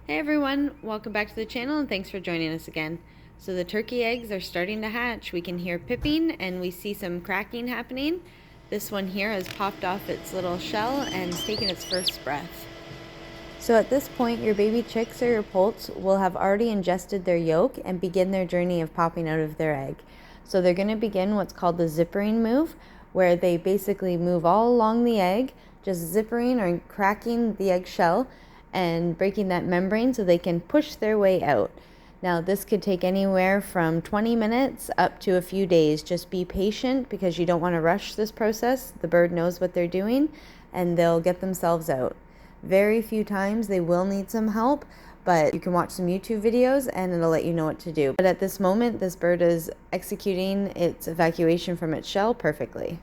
Hey everyone, welcome back to the channel and thanks for joining us again. So the turkey eggs are starting to hatch. We can hear pipping and we see some cracking happening. This one here has popped off its little shell and is taking its first breath. So at this point, your baby chicks or your poults will have already ingested their yolk and begin their journey of popping out of their egg. So they're going to begin what's called the zippering move, where they basically move all along the egg, just zippering or cracking the egg shell and breaking that membrane so they can push their way out. Now this could take anywhere from 20 minutes up to a few days. Just be patient because you don't want to rush this process. The bird knows what they're doing and they'll get themselves out. Very few times they will need some help, but you can watch some YouTube videos and it'll let you know what to do. But at this moment, this bird is executing its evacuation from its shell perfectly.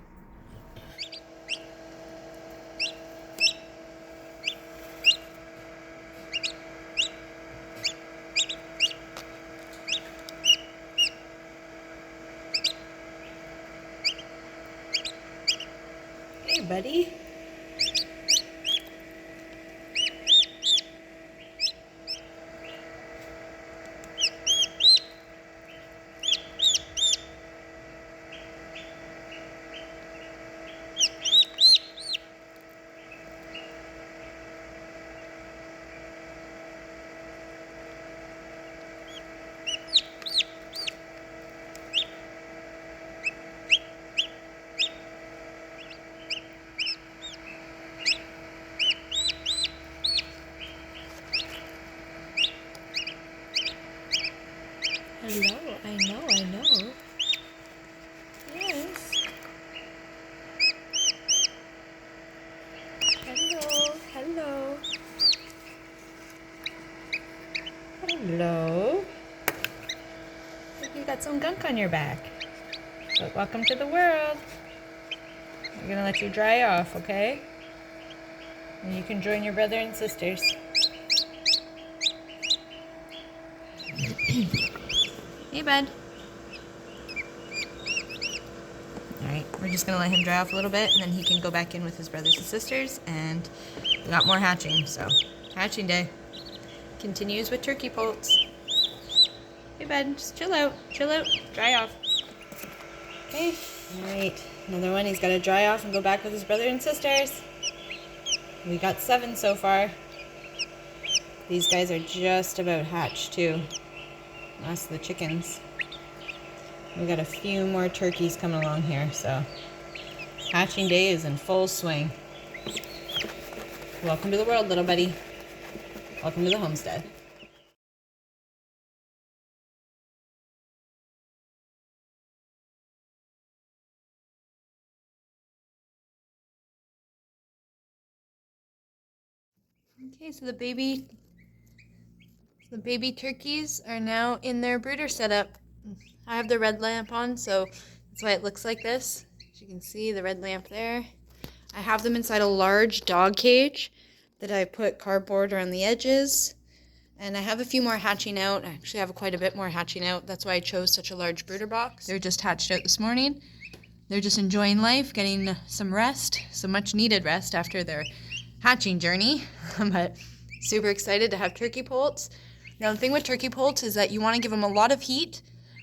Hey, buddy. Hello, I know. Yes. Hello. Hello. Look, you got some gunk on your back. But welcome to the world. I'm gonna let you dry off, okay? And you can join your brother and sisters. Hey, bud. Alright, we're just gonna let him dry off a little bit and then he can go back in with his brothers and sisters, and we got more hatching, so hatching day continues with turkey poults. Hey, bud, just chill out, dry off. Okay, alright, another one. He's gotta dry off and go back with his brother and sisters. We got 7 so far. These guys are just about hatched too. Last of the chickens. We got a few more turkeys coming along here, so hatching day is in full swing. Welcome to the world, little buddy. Welcome to the homestead. Okay, so the baby turkeys are now in their brooder setup. I have the red lamp on, so that's why it looks like this. As you can see, the red lamp there. I have them inside a large dog cage that I put cardboard around the edges. And I have a few more hatching out. I actually have quite a bit more hatching out. That's why I chose such a large brooder box. They're just hatched out this morning. They're just enjoying life, getting some rest, some much needed rest after their hatching journey. But super excited to have turkey poults. Now the thing with turkey poults is that you want to give them a lot of heat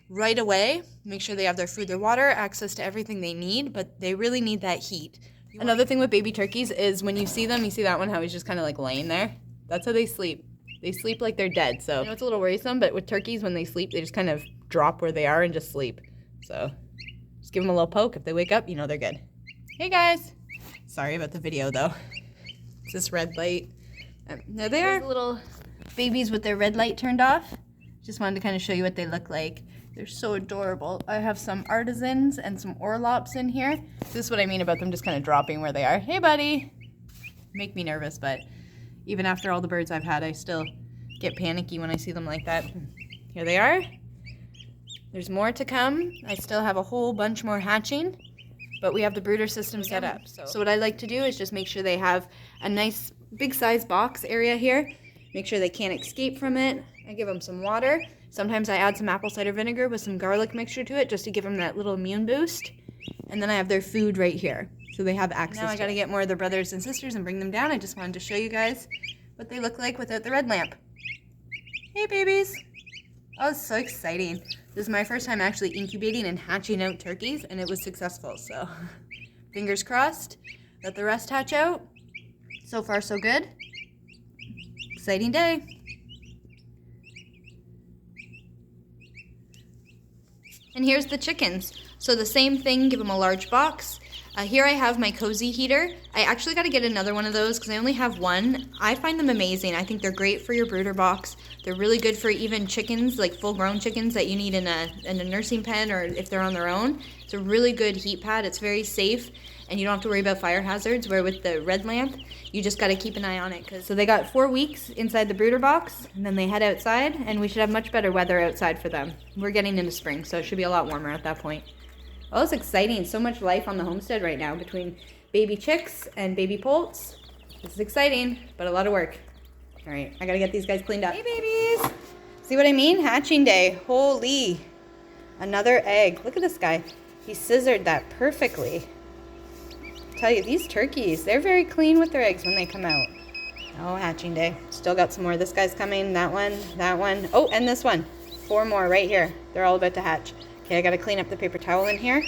right away. Make sure they have their food, their water, access to everything they need, but they really need that heat. Another thing with baby turkeys is when you see them, you see that one, how he's just kind of like laying there? That's how they sleep. They sleep like they're dead. So I know it's a little worrisome, but with turkeys, when they sleep, they just kind of drop where they are and just sleep. So just give them a little poke. If they wake up, you know they're good. Hey guys. Sorry about the video though. It's this red light. There they are. Little babies with their red light turned off. Just wanted to kind of show you what they look like. They're so adorable. I have some artisans and some orlops in here. This is what I mean about them just kind of dropping where they are. Hey, buddy. Make me nervous, but even after all the birds I've had, I still get panicky when I see them like that. Here they are. There's more to come. I still have a whole bunch more hatching, but we have the brooder system set up. So what I like to do is just make sure they have a nice big size box area here. Make sure they can't escape from it. I give them some water. Sometimes I add some apple cider vinegar with some garlic mixture to it just to give them that little immune boost. And then I have their food right here, so they have access. Now I gotta get more of their brothers and sisters and bring them down. I just wanted to show you guys what they look like without the red lamp. Hey, babies. Oh, it's so exciting. This is my first time actually incubating and hatching out turkeys, and it was successful, so fingers crossed that the rest hatch out. So far, so good. Exciting day. And here's the chickens. So the same thing, give them a large box. Here I have my cozy heater. I actually got to get another one of those because I only have one. I find them amazing. I think they're great for your brooder box. They're really good for even chickens, like full-grown chickens that you need in a nursing pen or if they're on their own. It's a really good heat pad. It's very safe, and you don't have to worry about fire hazards, where with the red lamp, you just got to keep an eye on it. So they got 4 weeks inside the brooder box, and then they head outside, and we should have much better weather outside for them. We're getting into spring, so it should be a lot warmer at that point. Oh, it's exciting. So much life on the homestead right now between baby chicks and baby poults. This is exciting, but a lot of work. All right, I gotta get these guys cleaned up. Hey, babies. See what I mean? Hatching day. Holy. Another egg. Look at this guy. He scissored that perfectly. Tell you, these turkeys, they're very clean with their eggs when they come out. Oh, hatching day. Still got some more. This guy's coming. That one. That one. Oh, and this one. 4 more right here. They're all about to hatch. Okay, I gotta clean up the paper towel in here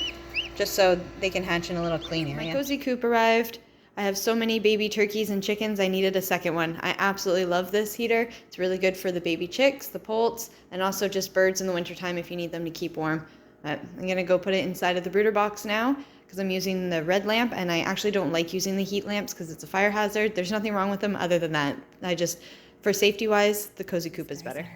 just so they can hatch in a little clean area. My cozy coop arrived. I have so many baby turkeys and chickens, I needed a second one. I absolutely love this heater. It's really good for the baby chicks, the poults, and also just birds in the wintertime if you need them to keep warm. But I'm gonna go put it inside of the brooder box now because I'm using the red lamp, and I actually don't like using the heat lamps because it's a fire hazard. There's nothing wrong with them other than that. For safety wise, the cozy coop is better.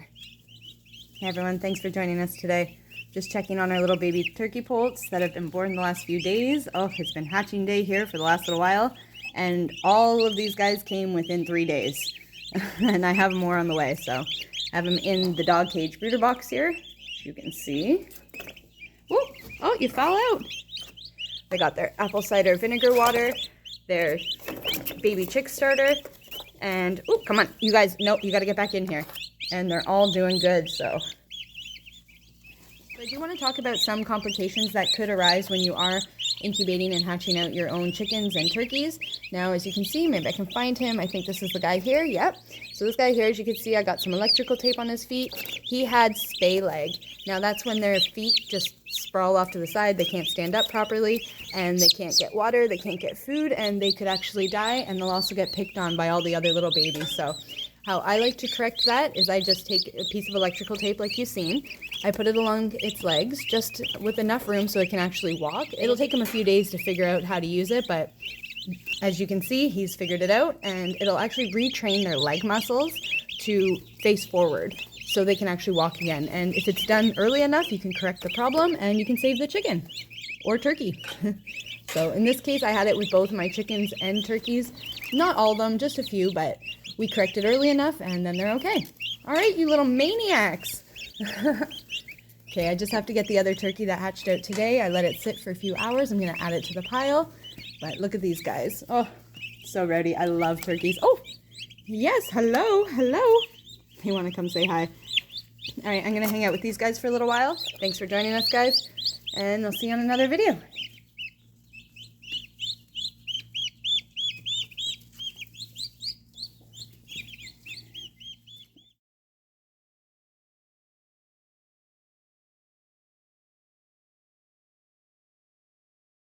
Hey everyone, thanks for joining us today. Just checking on our little baby turkey poults that have been born the last few days. Oh, it's been hatching day here for the last little while. And all of these guys came within 3 days. And I have more on the way, so I have them in the dog cage brooder box here, as you can see. Whoa. Oh, you fell out. They got their apple cider vinegar water, their baby chick starter, and, oh, come on, you guys, nope, you gotta get back in here. And they're all doing good, so. I do want to talk about some complications that could arise when you are incubating and hatching out your own chickens and turkeys. Now, as you can see, maybe I can find him. I think this is the guy here. Yep. So this guy here, as you can see, I got some electrical tape on his feet. He had spay leg. Now, that's when their feet just sprawl off to the side. They can't stand up properly, and they can't get water, they can't get food, and they could actually die, and they'll also get picked on by all the other little babies. So how I like to correct that is I just take a piece of electrical tape like you've seen. I put it along its legs just with enough room so it can actually walk. It'll take him a few days to figure out how to use it, but as you can see, he's figured it out, and it'll actually retrain their leg muscles to face forward so they can actually walk again. And if it's done early enough, you can correct the problem and you can save the chicken or turkey. So in this case, I had it with both my chickens and turkeys. Not all of them, just a few, but we corrected early enough and then they're okay. All right, you little maniacs. Okay, I just have to get the other turkey that hatched out today. I let it sit for a few hours. I'm gonna add it to the pile. But look at these guys. Oh, so rowdy. I love turkeys. Oh, yes, hello, hello. You wanna come say hi? All right, I'm gonna hang out with these guys for a little while. Thanks for joining us, guys. And I'll see you on another video.